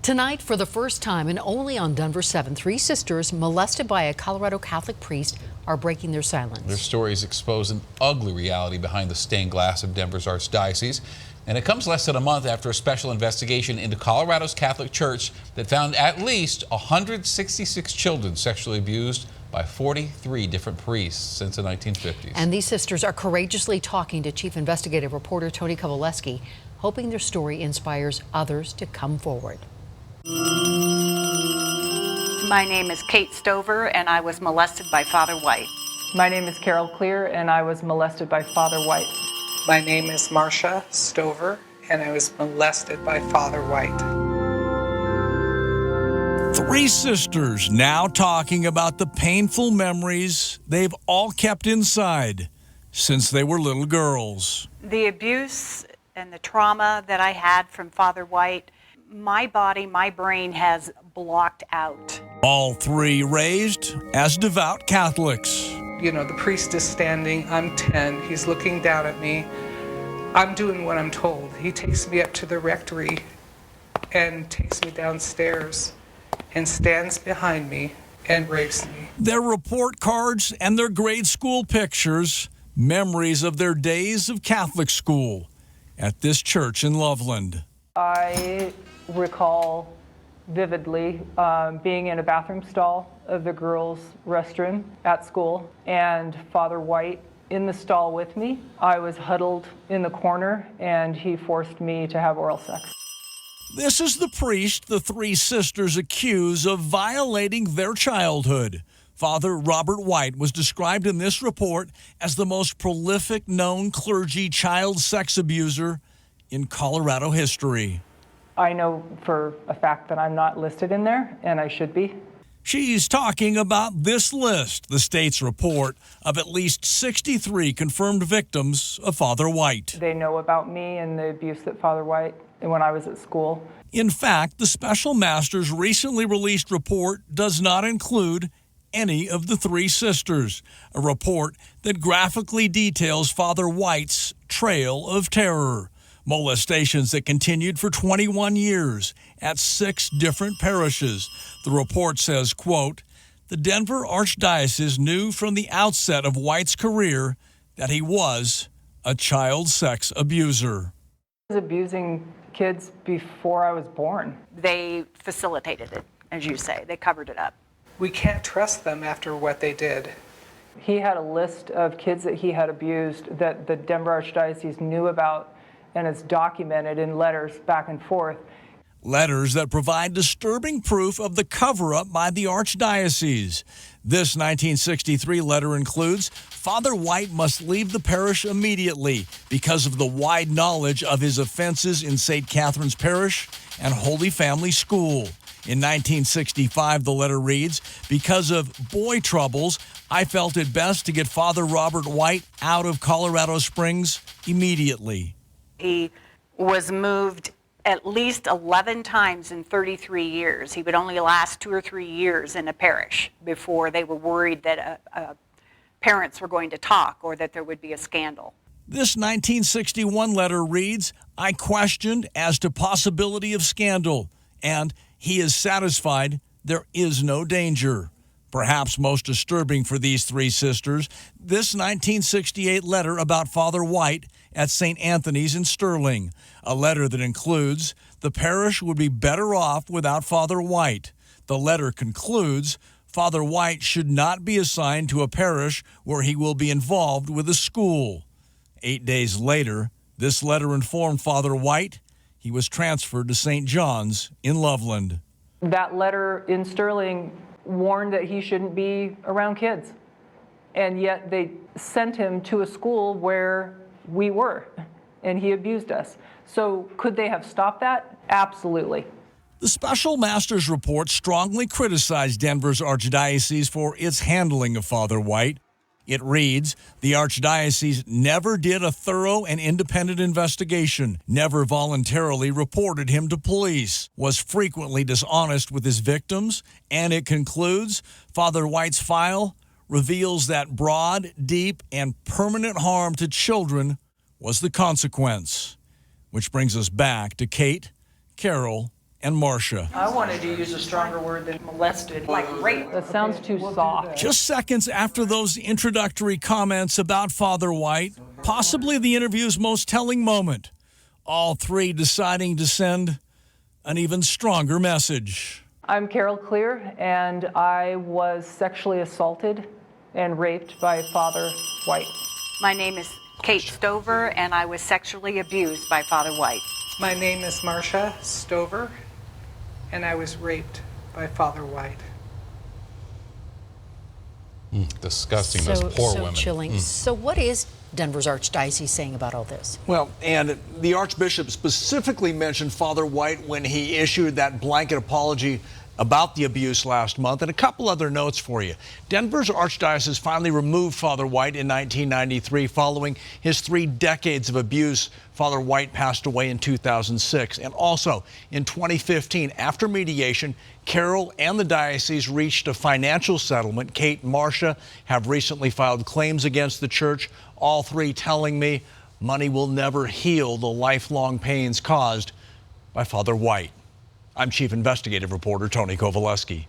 Tonight, for the first time and only on Denver 7, three sisters molested by a Colorado Catholic priest are breaking their silence. Their stories expose an ugly reality behind the stained glass of Denver's Archdiocese. And it comes less than a month after a special investigation into Colorado's Catholic Church that found at least 166 children sexually abused by 43 different priests since the 1950s. And these sisters are courageously talking to Chief Investigative Reporter Tony Kowaleski, hoping their story inspires others to come forward. My name is Kate Stover, and I was molested by Father White. My name is Carol Clear, and I was molested by Father White. My name is Marcia Stover, and I was molested by Father White. Three sisters now talking about the painful memories they've all kept inside since they were little girls. The abuse and the trauma that I had from Father White, my body, my brain has blocked out. All three raised as devout Catholics. You know, the priest is standing, I'm 10, he's looking down at me. I'm doing what I'm told. He takes me up to the rectory and takes me downstairs and stands behind me and rapes me. Their report cards and their grade school pictures, memories of their days of Catholic school at this church in Loveland. I recall vividly being in a bathroom stall of the girls' restroom at school and Father White in the stall with me. I was huddled in the corner and he forced me to have oral sex. This is the priest the three sisters accuse of violating their childhood. Father Robert White was described in this report as the most prolific known clergy child sex abuser in Colorado history. I know for a fact that I'm not listed in there, and I should be. She's talking about this list, the state's report, of at least 63 confirmed victims of Father White. They know about me and the abuse that Father White, when I was at school. In fact, the Special Master's recently released report does not include any of the three sisters, a report that graphically details Father White's trail of terror. Molestations that continued for 21 years at 6 different parishes. The report says, quote, "The Denver Archdiocese knew from the outset of White's career that he was a child sex abuser." I was abusing kids before I was born. They facilitated it, as you say. They covered it up. We can't trust them after what they did. He had a list of kids that he had abused that the Denver Archdiocese knew about, and it's documented in letters back and forth. Letters that provide disturbing proof of the cover-up by the Archdiocese. This 1963 letter includes, Father White must leave the parish immediately because of the wide knowledge of his offenses in St. Catherine's Parish and Holy Family School. In 1965, the letter reads, "Because of boy troubles, I felt it best to get Father Robert White out of Colorado Springs immediately." He was moved at least 11 times in 33 years. He would only last 2 or 3 years in a parish before they were worried that parents were going to talk or that there would be a scandal. This 1961 letter reads, "I questioned as to possibility of scandal, and he is satisfied there is no danger." Perhaps most disturbing for these three sisters, this 1968 letter about Father White at St. Anthony's in Sterling, a letter that includes, "The parish would be better off without Father White." The letter concludes, "Father White should not be assigned to a parish where he will be involved with a school." 8 days later, this letter informed Father White he was transferred to St. John's in Loveland. That letter in Sterling warned that he shouldn't be around kids, and yet they sent him to a school where we were, and he abused us. So could they have stopped that? Absolutely. The Special Master's report strongly criticized Denver's Archdiocese for its handling of Father White. It reads, "The Archdiocese never did a thorough and independent investigation, never voluntarily reported him to police, was frequently dishonest with his victims," and it concludes, "Father White's file reveals that broad, deep, and permanent harm to children was the consequence." Which brings us back to Kate, Carol, and Marcia. I wanted to use a stronger word than molested. Like rape. That sounds too soft. Just seconds after those introductory comments about Father White, possibly the interview's most telling moment, all three deciding to send an even stronger message. I'm Carol Clear, and I was sexually assaulted and raped by Father White. My name is Kate Stover, and I was sexually abused by Father White. My name is Marcia Stover, and I was raped by Father White. Disgusting. Those poor women. Chilling. So what is Denver's Archdiocese saying about all this? Well, and the Archbishop specifically mentioned Father White when he issued that blanket apology about the abuse last month. And a couple other notes for you. Denver's Archdiocese finally removed Father White in 1993 following his 3 decades of abuse. Father White passed away in 2006. And also in 2015, after mediation, Carol and the diocese reached a financial settlement. Kate and Marcia have recently filed claims against the church, all three telling me money will never heal the lifelong pains caused by Father White. I'm Chief Investigative Reporter Tony Kowaleski.